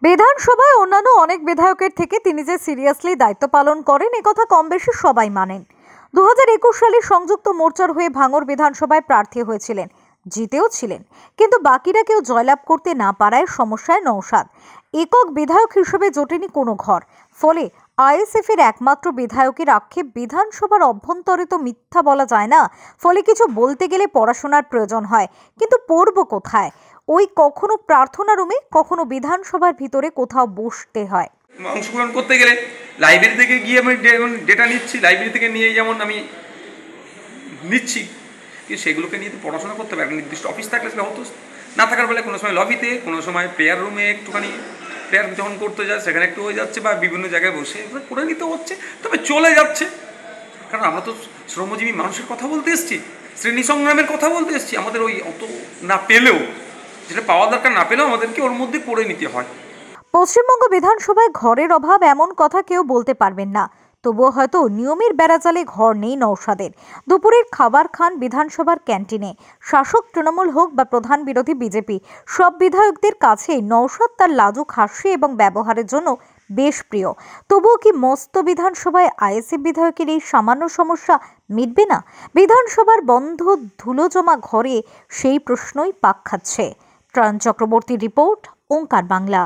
বিধানসভায় অন্যান্য অনেক বিধায়কের থেকে তিনি যে সিরিয়াসলি দায়িত্ব পালন করেন একথা কম বেশি সবাই মানেন। 2021 সালে সংযুক্ত মোর্চার হয়ে ভাঙড় বিধানসভায় প্রার্থী হয়েছিলেন, জিতেও ছিলেন, কিন্তু বাকিরা কেউ জয়লাভ করতে না পারায় সমস্যায় নওশাদ। একক বিধায়ক হিসেবে জোটেনি কোনো ঘর, ফলে আইএসএফ এর একমাত্র বিধায়কের আক্ষেপ বিধানসভার অভ্যন্তরে তো মিথ্যা বলা যায় না, ফলে কিছু বলতে গেলে পড়াশোনার প্রয়োজন হয়, কিন্তু পড়ব কোথায়? ওই কখনো প্রার্থনা রুমে, কখনো বিধানসভার ভিতরে কোথাও বসতে হয়। অংশগ্রহণ করতে গেলে লাইব্রেরি থেকে গিয়ে আমি ডেটা নিচ্ছি, লাইব্রেরি থেকে নিয়ে যেমন আমি নিচ্ছি, কিন্তু সেগুলোকে নিয়ে তো পড়াশোনা করতে হবে। একটা নির্দিষ্ট অফিস থাকলে সেটা হতো, না থাকার ফলে কোনো সময় লবিতে, কোনো সময় প্রেয়ার রুমে একটুখানি প্রেয়ার যখন করতে যায় সেখানে একটু হয়ে যাচ্ছে, বা বিভিন্ন জায়গায় বসে করে নিতে হচ্ছে, তবে চলে যাচ্ছে। কারণ আমরা তো শ্রমজীবী মানুষের কথা বলতে এসেছি, শ্রেণী সংগ্রামের কথা বলতে এসেছি। আমাদের ওই অত না পেলেও, যেটা পাওয়া দরকার না পেলেও আমাদেরকে ওর মধ্যে করে নিতে হয়। পশ্চিমবঙ্গ বিধানসভায় ঘরের অভাব এমন কথা কেউ বলতে পারবেন না, তবুও হয়তো নিয়মের বেড়াজালে ঘর নেই নওশাদের। দুপুরের খাবার খান বিধানসভার ক্যান্টিনে। শাসক তৃণমূল হোক বা প্রধান বিরোধী বিজেপি, সব বিধায়কদের কাছে নওশাদ তার লাজুক হাসি এবং ব্যবহারের জন্য বেশ প্রিয়। তবুও কি মস্ত বিধানসভায় আইএসএফ বিধায়কের এই সামান্য সমস্যা মিটবে না? বিধানসভার বন্ধ ধুলো জমা ঘরে সেই প্রশ্নই পাক খাচ্ছে। ত্রাণ চক্রবর্তী রিপোর্ট, ওঙ্কার বাংলা।